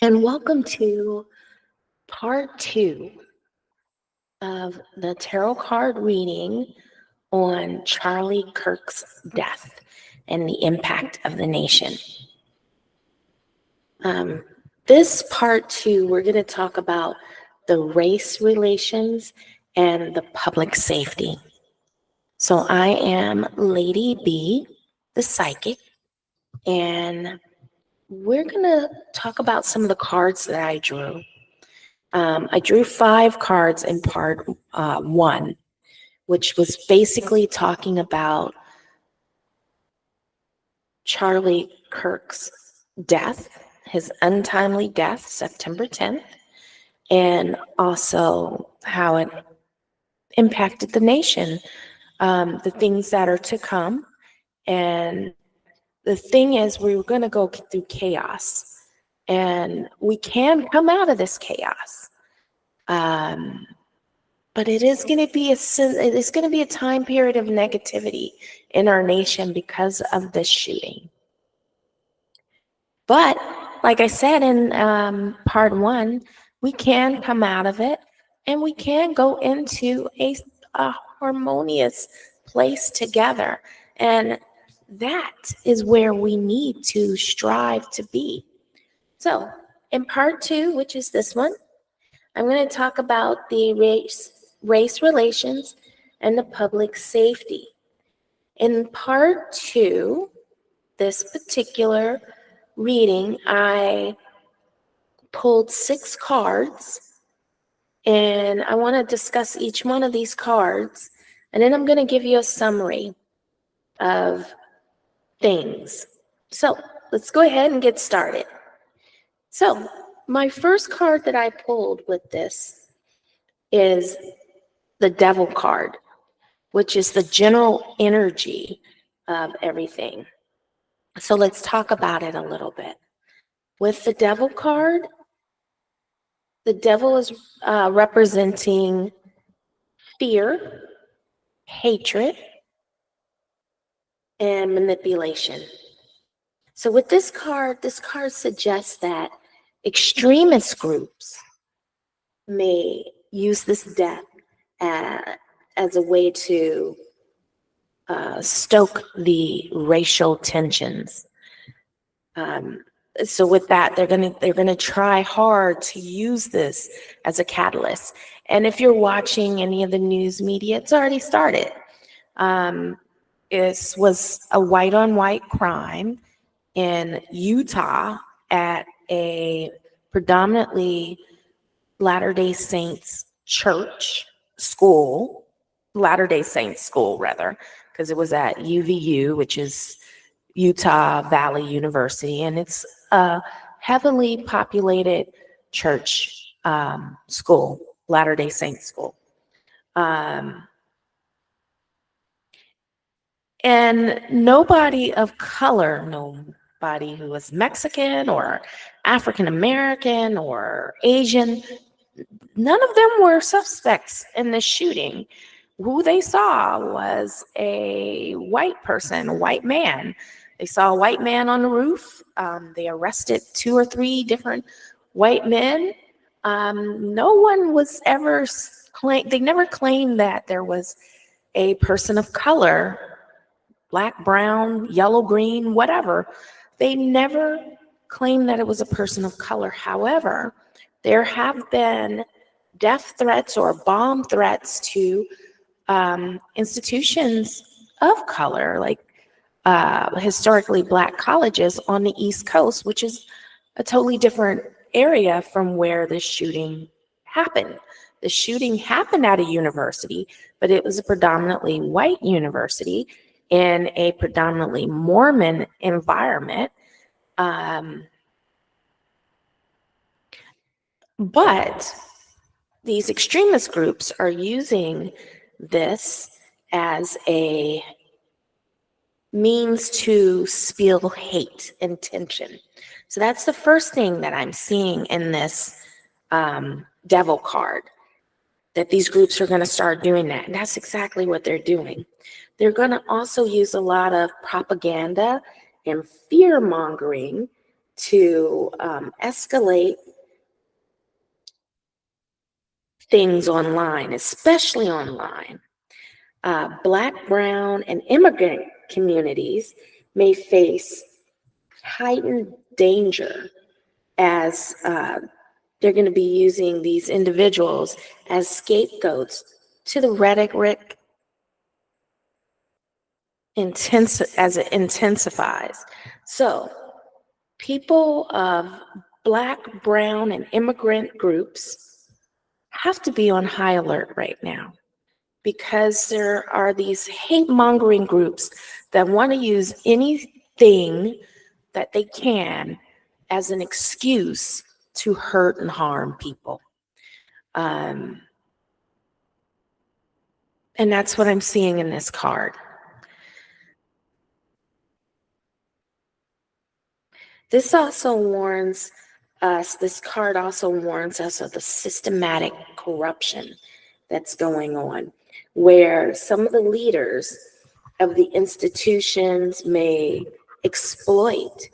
and welcome to part 2 of the tarot card reading on Charlie Kirk's death and the impact of the nation. This part 2, we're going to talk about the race relations and the public safety. So I am Lady B, the psychic, and we're going to talk about some of the cards that I drew. I drew 5 cards in part 1, which was basically talking about Charlie Kirk's death, his untimely death, September 10th, and also how it impacted the nation, the things that are to come. And the thing is, we were going to go through chaos, and we can come out of this chaos. But it is going to be a time period of negativity in our nation because of this shooting. But like I said in part 1, we can come out of it and we can go into a harmonious place together. And that is where we need to strive to be. So in part 2, which is this one, I'm going to talk about the race relations and the public safety. In part 2, this particular reading, I pulled 6 cards, and I want to discuss each one of these cards, and then I'm going to give you a summary of things. So let's go ahead and get started. So my first card that I pulled with this is the Devil card, which is the general energy of everything. So let's talk about it a little bit. With the Devil card, the Devil is representing fear, hatred, and manipulation. So with this card suggests that extremist groups may use this death as a way to stoke the racial tensions. So with that, they're gonna try hard to use this as a catalyst. And if you're watching any of the news media, it's already started. It was a white-on-white crime in Utah at a predominantly Latter-day Saints school, because it was at UVU, which is Utah Valley University, and it's a heavily populated church school, Latter-day Saints school. And nobody of color, nobody who was Mexican or African American or Asian, none of them were suspects in the shooting. Who they saw was a white person, a white man. They saw a white man on the roof. They arrested 2 or 3 different white men. No one was ever they never claimed that there was a person of color, black, brown, yellow, green, whatever. They never claimed that it was a person of color. However, there have been death threats or bomb threats to institutions of color, like historically black colleges on the East Coast, which is a totally different area from where the shooting happened. The shooting happened at a university, but it was a predominantly white university in a predominantly Mormon environment. But these extremist groups are using this as a means to spew hate and tension. So that's the first thing that I'm seeing in this Devil card, that these groups are going to start doing that. And that's exactly what they're doing. They're going to also use a lot of propaganda and fear mongering to escalate things online, especially online. Black, brown, and immigrant communities may face heightened danger as they're going to be using these individuals as scapegoats to the rhetoric as it intensifies. So people of Black, brown, and immigrant groups have to be on high alert right now, because there are these hate-mongering groups that want to use anything that they can as an excuse to hurt and harm people. And that's what I'm seeing in this card. This card also warns us of the systematic corruption that's going on, where some of the leaders of the institutions may exploit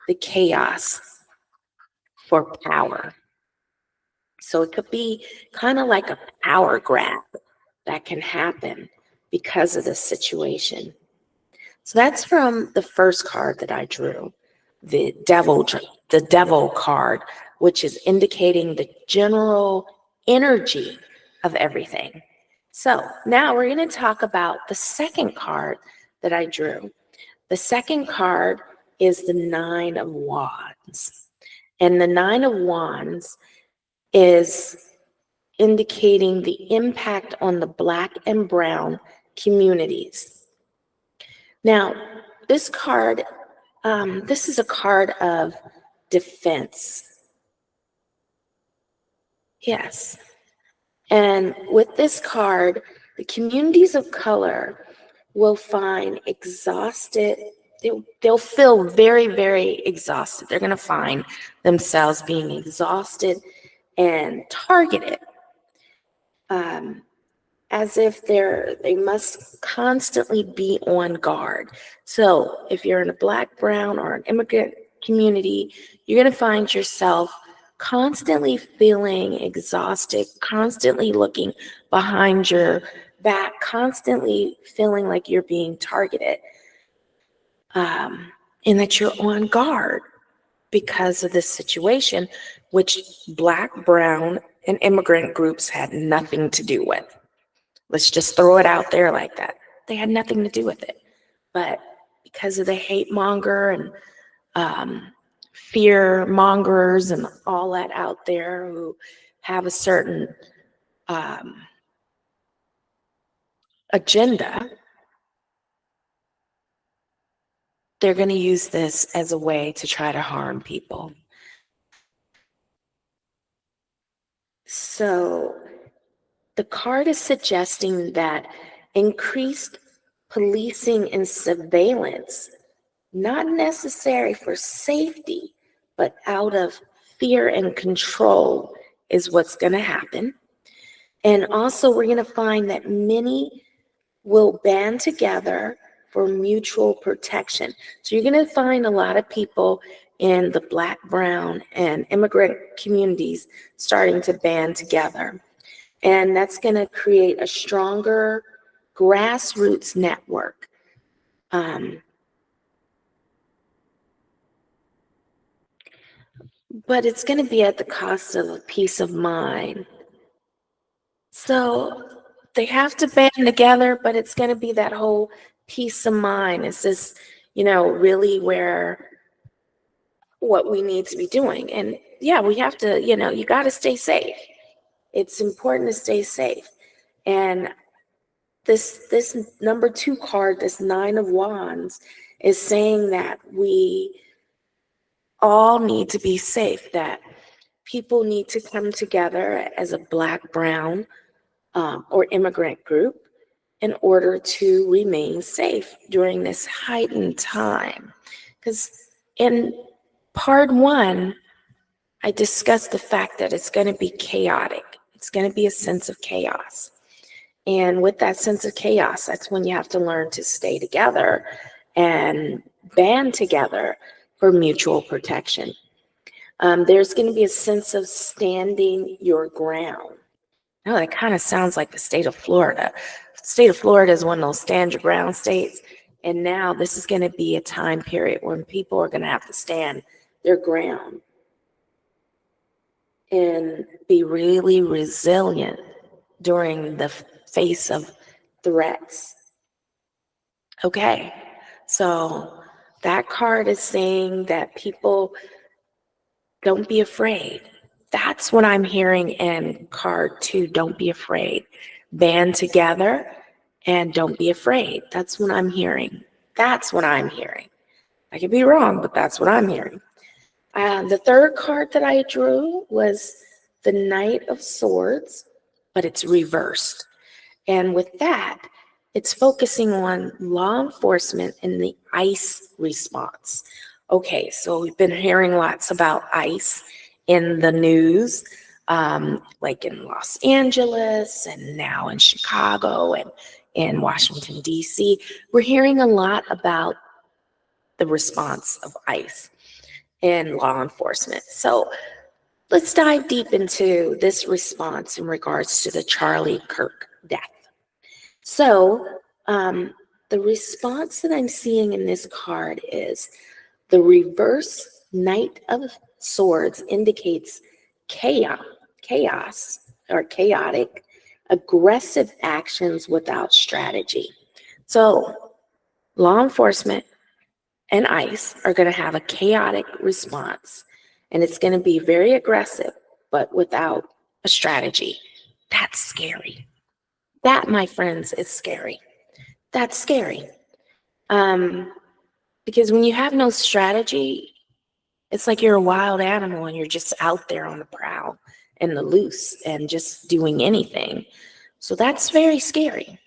the chaos for power. So it could be kind of like a power grab that can happen because of this situation. So that's from the first card that I drew, the devil card, which is indicating the general energy of everything. So now we're going to talk about the second card that I drew. The second card is the Nine of Wands. And the Nine of Wands is indicating the impact on the Black and brown communities. Now, this card, this is a card of defense. Yes. And with this card, the communities of color will find exhausted. They'll feel very, very exhausted. They're going to find themselves being exhausted and targeted, as if they must constantly be on guard. So if you're in a Black, brown, or an immigrant community, you're going to find yourself constantly feeling exhausted, constantly looking behind your back, constantly feeling like you're being targeted, and that you're on guard because of this situation, which Black, brown, and immigrant groups had nothing to do with. Let's just throw it out there like that. They had nothing to do with it. But because of the hate monger and fear mongers and all that out there who have a certain agenda, they're going to use this as a way to try to harm people. So the card is suggesting that increased policing and surveillance, not necessary for safety, but out of fear and control, is what's going to happen. And also, we're going to find that many will band together for mutual protection. So you're going to find a lot of people in the Black, brown, and immigrant communities starting to band together. And that's going to create a stronger grassroots network. But it's going to be at the cost of peace of mind. So they have to band together, but it's going to be that whole peace of mind. Is this, really where what we need to be doing? And yeah, we have to, you got to stay safe. It's important to stay safe. And this number 2 card, this Nine of Wands, is saying that we all need to be safe, that people need to come together as a Black, brown, or immigrant group in order to remain safe during this heightened time. Because in part 1, I discussed the fact that it's going to be chaotic. It's going to be a sense of chaos. And with that sense of chaos, that's when you have to learn to stay together and band together for mutual protection. There's going to be a sense of standing your ground. Now, that kind of sounds like the state of Florida. The state of Florida is one of those stand your ground states. And now this is going to be a time period when people are going to have to stand their ground and be really resilient during the face of threats. Okay, so that card is saying that people don't be afraid. That's what I'm hearing in card 2. Don't be afraid. Band together and don't be afraid. That's what I'm hearing. That's what I'm hearing. I could be wrong, but that's what I'm hearing. The third card that I drew was the Knight of Swords, but it's reversed. And with that, it's focusing on law enforcement and the ICE response. Okay, so we've been hearing lots about ICE in the news, like in Los Angeles and now in Chicago and in Washington, D.C. We're hearing a lot about the response of ICE and law enforcement. So let's dive deep into this response in regards to the Charlie Kirk death. So the response that I'm seeing in this card is the reverse Knight of Swords indicates chaos or chaotic, aggressive actions without strategy. So law enforcement and ICE are going to have a chaotic response, and it's going to be very aggressive, but without a strategy. That's scary. That, my friends, is scary. That's scary. Because when you have no strategy, it's like you're a wild animal and you're just out there on the prowl and the loose and just doing anything. So that's very scary.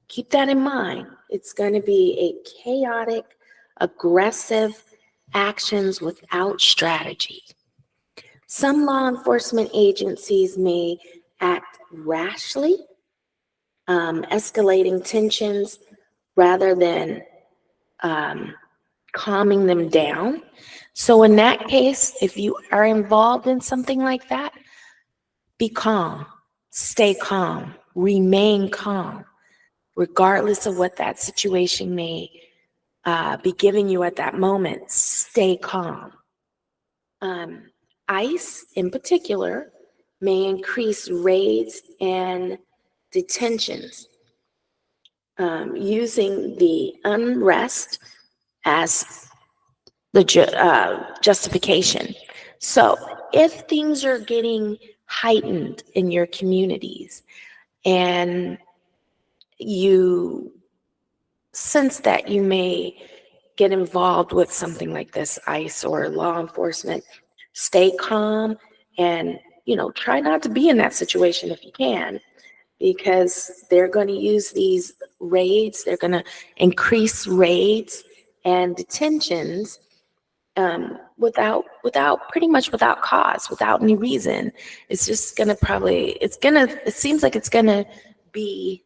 Keep that in mind. It's going to be a chaotic, aggressive actions without strategy. Some law enforcement agencies may act rashly, escalating tensions rather than calming them down. So in that case, if you are involved in something like that, be calm, stay calm, remain calm, regardless of what that situation may be giving you at that moment. Stay calm. ICE, in particular, may increase raids and detentions, using the unrest as the justification. So if things are getting heightened in your communities and you sense that you may get involved with something like this, ICE or law enforcement, stay calm and, try not to be in that situation if you can, because they're going to use these raids. They're going to increase raids and detentions pretty much without cause, without any reason. It's just going to it seems like it's going to be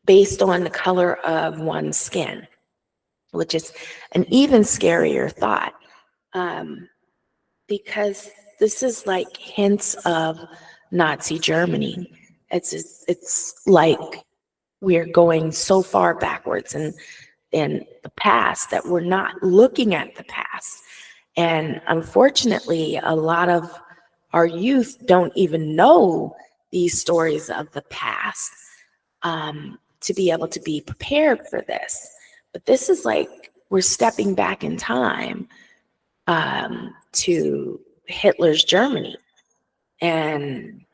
based on the color of one's skin, which is an even scarier thought, because this is like hints of Nazi Germany. It's like we're going so far backwards in the past that we're not looking at the past. And unfortunately, a lot of our youth don't even know these stories of the past, to be able to be prepared for this. But this is like we're stepping back in time to Hitler's Germany. And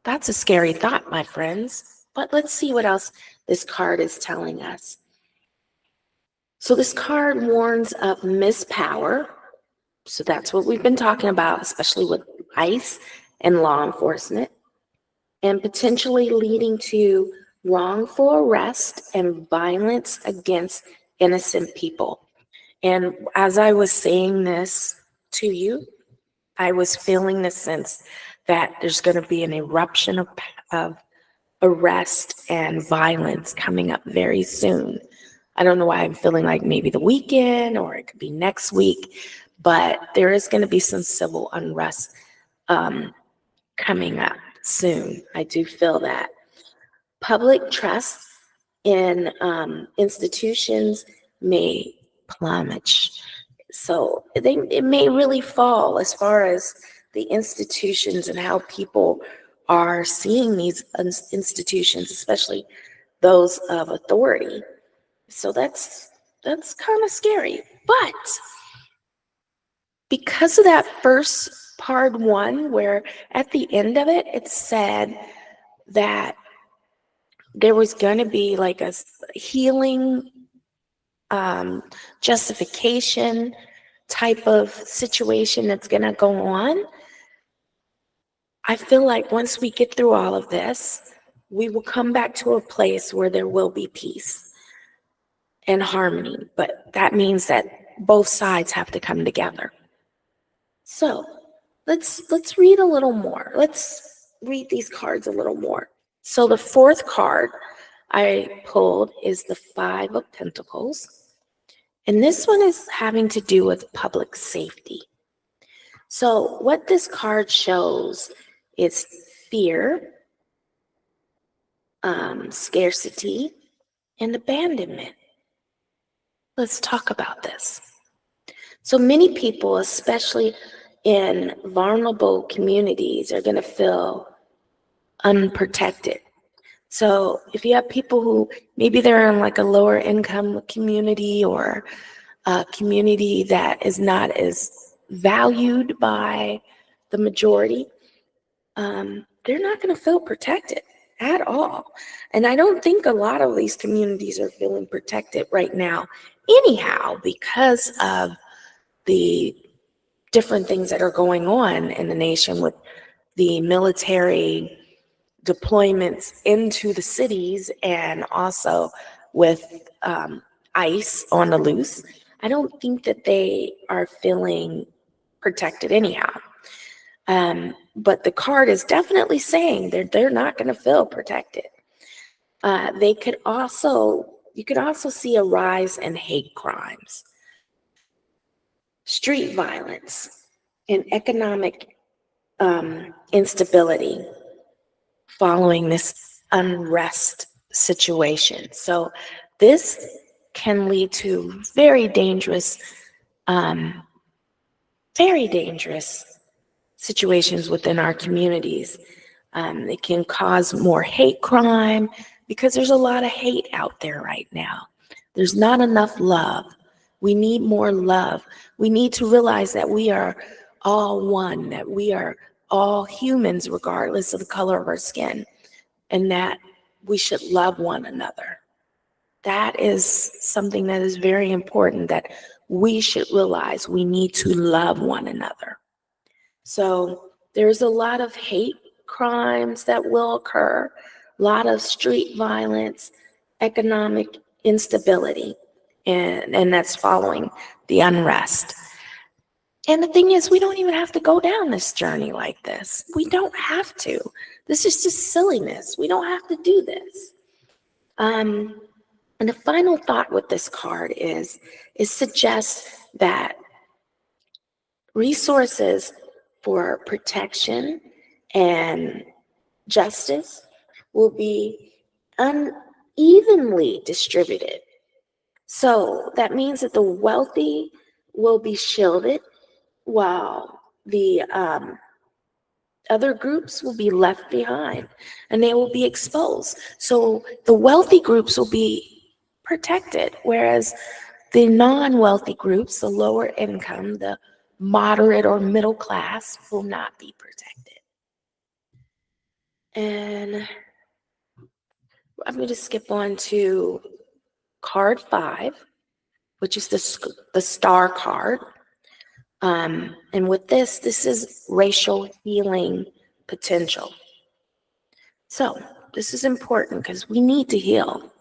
that's a scary thought, my friends. But let's see what else this card is telling us. So this card warns of mispower. So that's what we've been talking about, especially with ICE and law enforcement, and potentially leading to wrongful arrest and violence against innocent people. And as I was saying this to you, I was feeling the sense that there's going to be an eruption of arrest and violence coming up very soon. I don't know why I'm feeling like maybe the weekend or it could be next week, but there is going to be some civil unrest coming up soon. I do feel that. Public trust in institutions may plummet. So it may really fall as far as the institutions and how people are seeing these institutions, especially those of authority. So that's kind of scary. But because of that first part one, where at the end of it, it said that there was going to be like a healing justification type of situation that's going to go on. I feel like once we get through all of this, we will come back to a place where there will be peace and harmony. But that means that both sides have to come together. So let's read a little more. Let's read these cards a little more. So the fourth card I pulled is the Five of Pentacles. And this one is having to do with public safety. So what this card shows is fear, scarcity, and abandonment. Let's talk about this. So many people, especially in vulnerable communities, are going to feel unprotected. So if you have people who maybe they're in like a lower income community or a community that is not as valued by the majority, they're not going to feel protected at all. And I don't think a lot of these communities are feeling protected right now anyhow, because of the different things that are going on in the nation with the military deployments into the cities and also with ICE on the loose. I don't think that they are feeling protected anyhow. But the card is definitely saying they're not going to feel protected. You could also see a rise in hate crimes, street violence, and economic instability following this unrest situation. So this can lead to very dangerous situations within our communities. It can cause more hate crime because there's a lot of hate out there right now. There's not enough love. We need more love. We need to realize that we are all one, that we are all humans regardless of the color of our skin, and that we should love one another. That is something that is very important, that we should realize we need to love one another. So there's a lot of hate crimes that will occur, a lot of street violence, economic instability, and that's following the unrest. And the thing is, we don't even have to go down this journey like this. We don't have to. This is just silliness. We don't have to do this. And the final thought with this card is it suggests that resources for protection and justice will be unevenly distributed. So that means that the wealthy will be shielded while the other groups will be left behind and they will be exposed. So the wealthy groups will be protected, whereas the non-wealthy groups, the lower income, the moderate or middle class, will not be protected. And I'm going to skip on to card 5, which is the star card. And with this is racial healing potential. So this is important because we need to heal.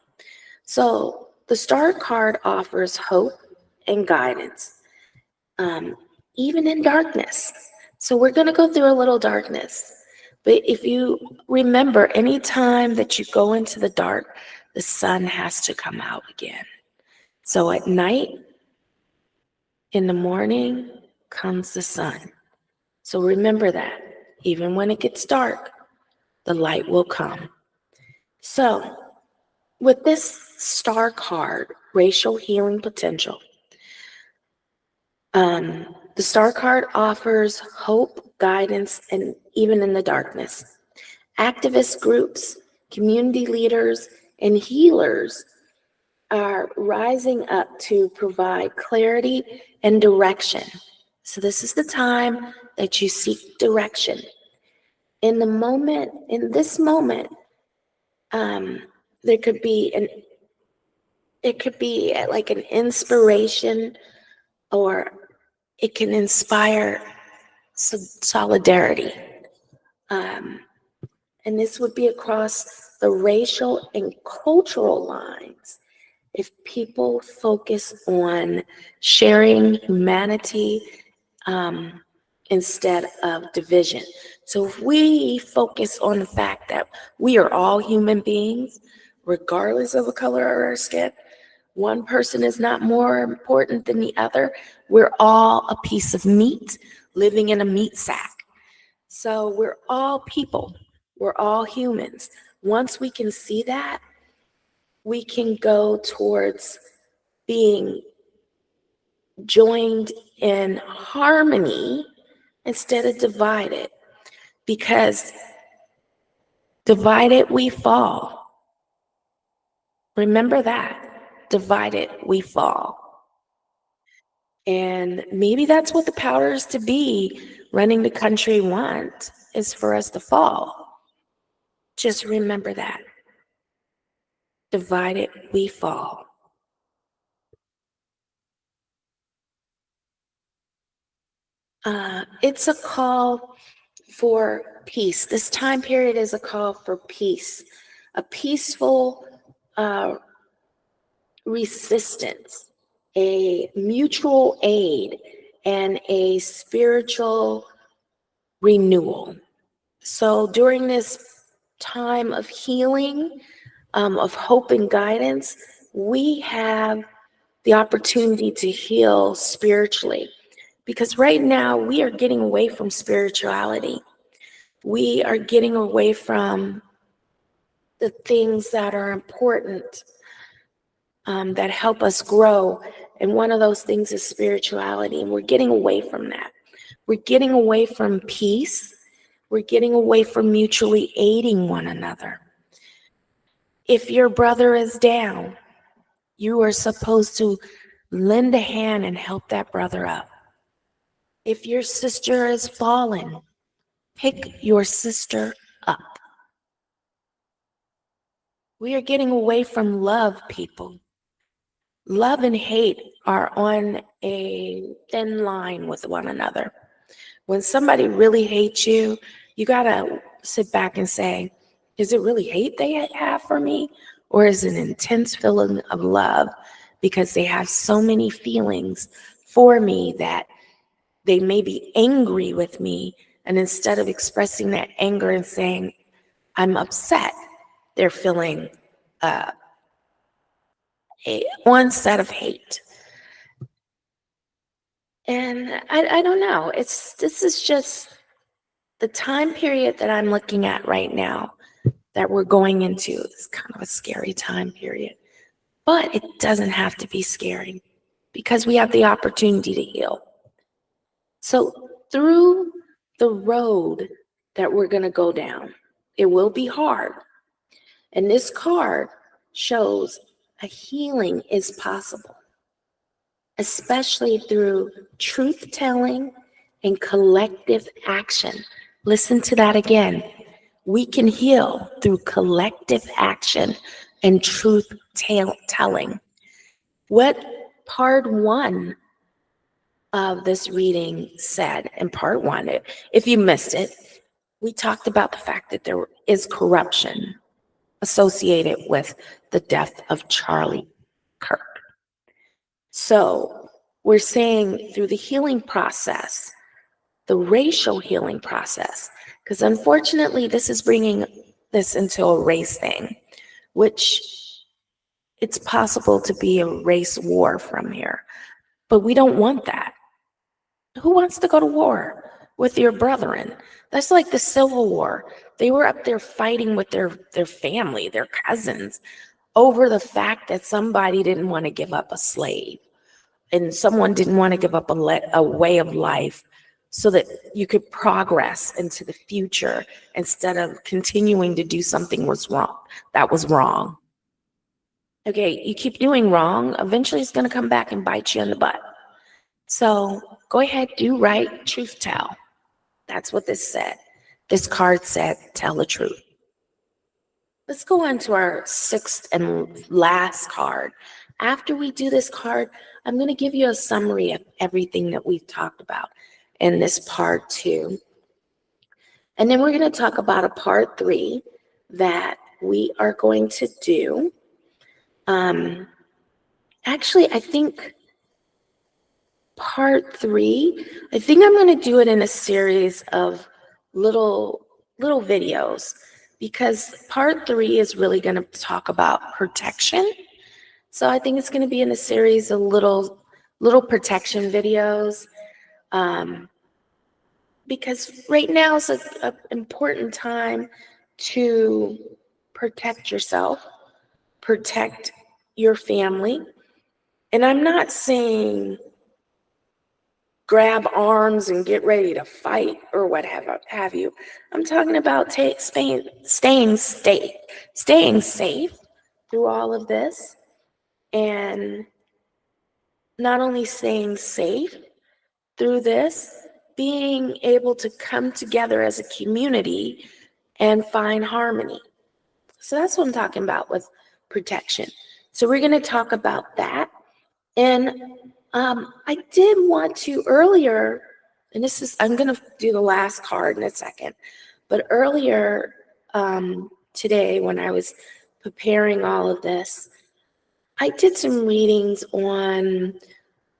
So the star card offers hope and guidance, even in darkness. So we're going to go through a little darkness. But if you remember, anytime that you go into the dark, the sun has to come out again. So at night, in the morning, comes the sun. So remember that. Even when it gets dark, the light will come. So, with this star card, racial healing potential, the star card offers hope, guidance, and even in the darkness. Activist groups, community leaders, and healers are rising up to provide clarity and direction. So this is the time that you seek direction. In this moment, there could be like an inspiration, or it can inspire solidarity. And this would be across the racial and cultural lines. If people focus on sharing humanity instead of division. So if we focus on the fact that we are all human beings, regardless of the color of our skin, one person is not more important than the other. We're all a piece of meat living in a meat sack. So we're all people. We're all humans. Once we can see that, we can go towards being joined in harmony instead of divided, because divided we fall. Remember that. Divided we fall. And maybe that's what the powers to be running the country want, is for us to fall. Just remember that. Divided we fall. It's a call for peace. This time period is a call for peace, a peaceful resistance, a mutual aid, and a spiritual renewal. So during this time of healing, of hope and guidance, we have the opportunity to heal spiritually. Because right now we are getting away from spirituality. We are getting away from the things that are important, that help us grow. And one of those things is spirituality. And we're getting away from that. We're getting away from peace. We're getting away from mutually aiding one another. If your brother is down, you are supposed to lend a hand and help that brother up. If your sister is fallen, pick your sister up. We are getting away from love, people. Love and hate are on a thin line with one another. When somebody really hates you, you gotta sit back and say, is it really hate they have for me? Or is it an intense feeling of love because they have so many feelings for me that they may be angry with me, and instead of expressing that anger and saying, I'm upset, they're feeling a onset of hate. And I don't know. This is just the time period that I'm looking at right now that we're going into. Is kind of a scary time period. But it doesn't have to be scary because we have the opportunity to heal. So through the road that we're going to go down, it will be hard. And this card shows a healing is possible, especially through truth-telling and collective action. Listen to that again. We can heal through collective action and truth-telling. What part 1 of this reading said, in part 1, if you missed it, we talked about the fact that there is corruption associated with the death of Charlie Kirk. So we're saying through the healing process, the racial healing process, because unfortunately this is bringing this into a race thing, which it's possible to be a race war from here, but we don't want that. Who wants to go to war with your brethren? That's like the Civil War. They were up there fighting with their family, their cousins, over the fact that somebody didn't want to give up a slave and someone didn't want to give up a way of life so that you could progress into the future instead of continuing to do something that was wrong. Okay, you keep doing wrong, eventually it's going to come back and bite you in the butt. So go ahead, do right, truth tell. That's what this said. This card said, tell the truth. Let's go on to our sixth and last card. After we do this card, I'm going to give you a summary of everything that we've talked about in this part 2. And then we're going to talk about a part 3 that we are going to do. Actually, I think part 3, I think I'm going to do it in a series of little videos, because part 3 is really going to talk about protection. So I think it's going to be in a series of little protection videos, because right now is an important time to protect yourself, protect your family. And I'm not saying grab arms and get ready to fight or what have you. I'm talking about staying safe through all of this, and not only staying safe through this, being able to come together as a community and find harmony. So that's what I'm talking about with protection. So we're going to talk about that. And I did want to earlier, and I'm going to do the last card in a second, but earlier today when I was preparing all of this, I did some readings on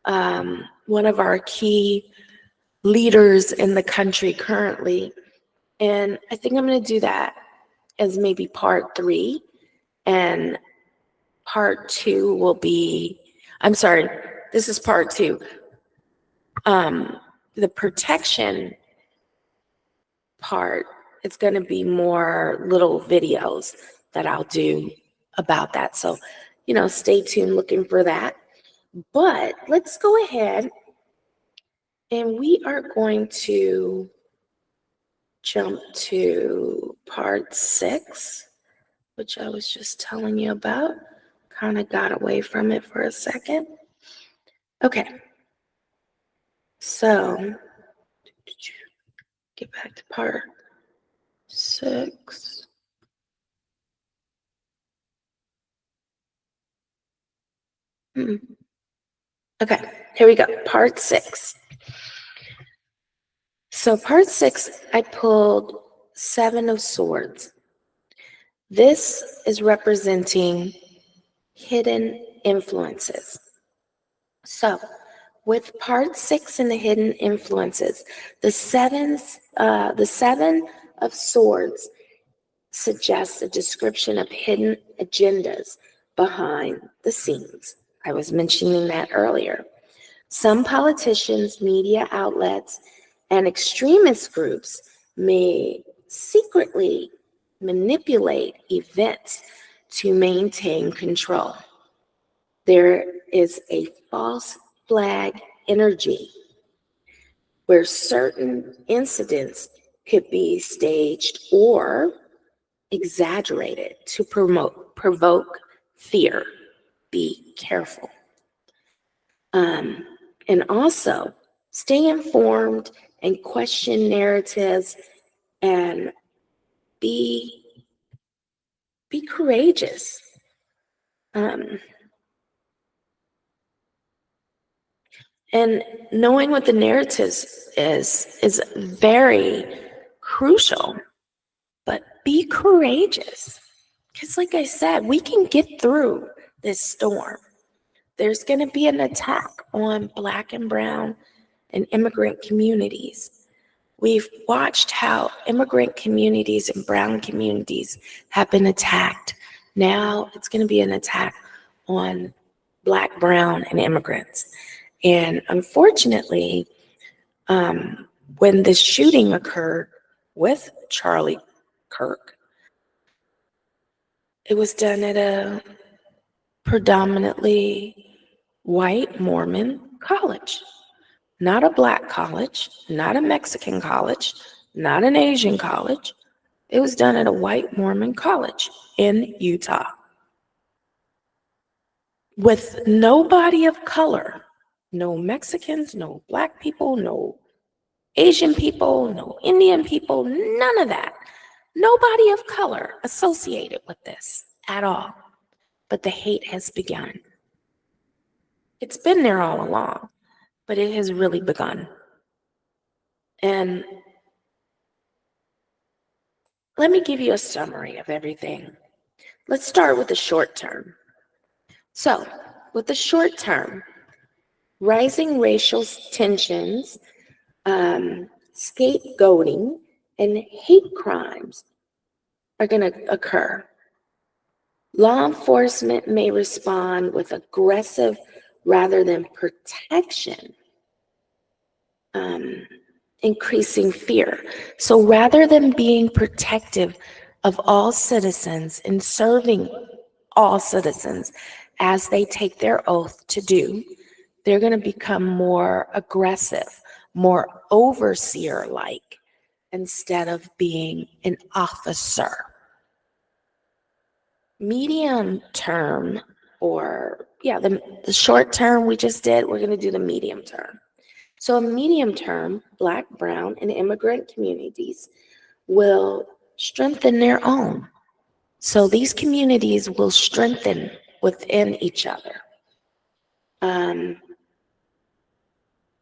one of our key leaders in the country currently. And I think I'm going to do that as maybe part 3. And part 2 will be, I'm sorry, this is part 2. The protection part, it's going to be more little videos that I'll do about that. So, stay tuned looking for that. But let's go ahead and we are going to jump to part 6, which I was just telling you about. Kind of got away from it for a second. Okay. So, get back to part 6. Okay, here we go. Part 6. So part 6, I pulled 7 of Swords. This is representing hidden influences. So with part 6 and the hidden influences, the 7 of Swords suggests a description of hidden agendas behind the scenes. I was mentioning that earlier. Some politicians, media outlets, and extremist groups may secretly manipulate events to maintain control. There is a false flag energy where certain incidents could be staged or exaggerated to provoke fear. Be careful. And also, stay informed and question narratives, and be courageous. And knowing what the narratives is very crucial. But be courageous, because like I said, we can get through this storm. There's going to be an attack on Black and brown and immigrant communities. We've watched how immigrant communities and brown communities have been attacked. Now it's going to be an attack on Black, brown, and immigrants. And unfortunately, When the shooting occurred with Charlie Kirk, it was done at a predominantly white Mormon college, not a black college, not a Mexican college, not an Asian college. It was done at a white Mormon college in Utah with nobody of color, no Mexicans, no black people, no Asian people, no Indian people, none of that. Nobody of color associated with this at all. But the hate has begun. It's been there all along, but it has really begun. And let me give you a summary of everything. Let's start with the short term. So, with the short term, rising racial tensions, scapegoating, and hate crimes are going to occur. Law enforcement may respond with aggressive rather than protection, increasing fear. So rather than being protective of all citizens and serving all citizens as they take their oath to do, they're going to become more aggressive, more overseer-like, instead of being an officer. Medium term, the short term we just did, we're going to do the medium term. So a medium term, Black, brown, and immigrant communities will strengthen their own. So these communities will strengthen within each other.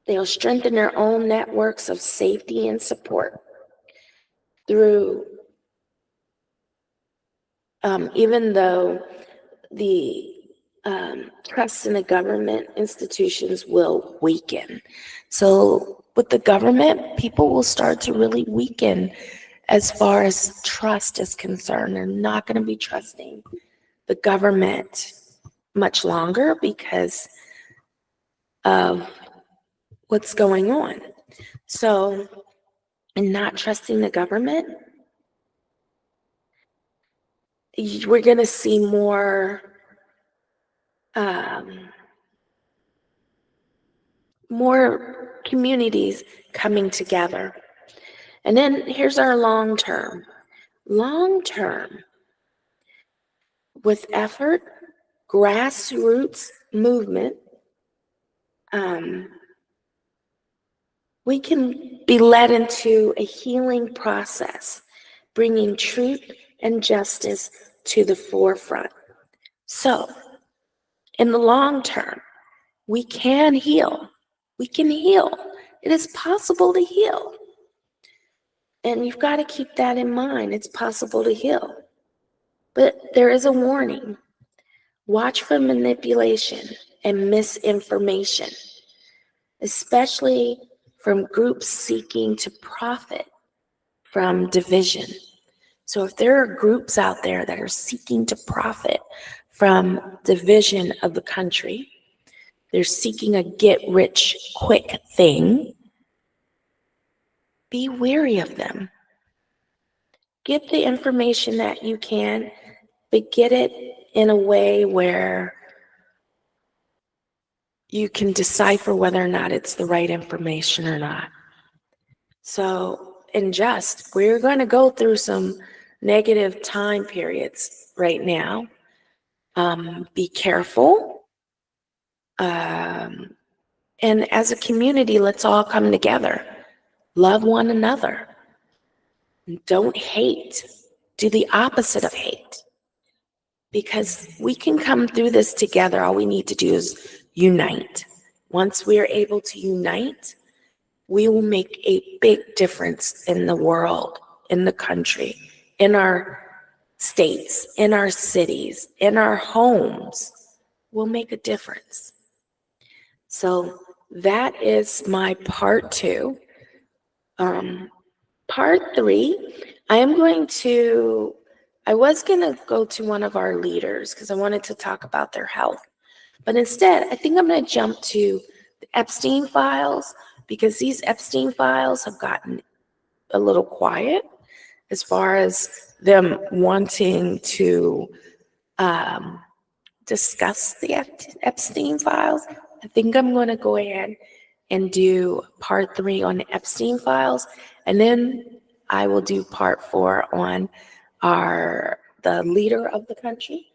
They'll strengthen their own networks of safety and support through, even though the trust in the government institutions will weaken. So with the government, people will start to really weaken as far as trust is concerned. They're not going to be trusting the government much longer because of what's going on. So, in not trusting the government, we're going to see more communities coming together. And then here's our long term. Long term, with effort, grassroots movement, we can be led into a healing process, bringing truth and justice to the forefront. So, in the long term, we can heal. We can heal. It is possible to heal. And you've got to keep that in mind. It's possible to heal. But there is a warning. Watch for manipulation and misinformation, especially from groups seeking to profit from division. So if there are groups out there that are seeking to profit from division of the country, they're seeking a get-rich-quick thing, be wary of them. Get the information that you can, but get it in a way where you can decipher whether or not it's the right information or not. So, we're going to go through some negative time periods right now. Be careful. And as a community, let's all come together. Love one another. Don't hate. Do the opposite of hate. Because we can come through this together. All we need to do is unite. Once we are able to unite, we will make a big difference in the world, in the country, in our states, in our cities, in our homes. We'll make a difference. So that is my part 2. Part 3, I was going to go to one of our leaders because I wanted to talk about their health. But instead, I think I'm going to jump to the Epstein files because these Epstein files have gotten a little quiet as far as them wanting to discuss the Epstein files. I think I'm going to go ahead and do part 3 on the Epstein files, and then I will do part 4 on the leader of the country,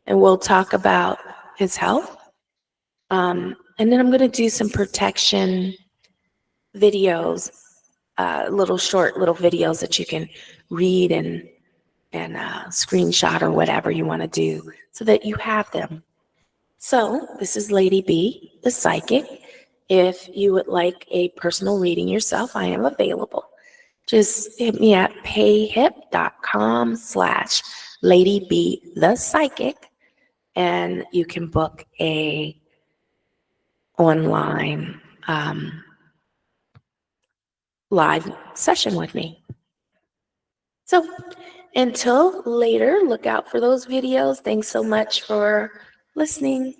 and we'll talk about his health. And then I'm going to do some protection videos, short videos that you can read and screenshot or whatever you want to do so that you have them. So this is Lady B, the psychic. If you would like a personal reading yourself, I am available. Just hit me at payhip.com/Lady B, the psychic, and you can book a online live session with me. So until later, look out for those videos. Thanks so much for listening.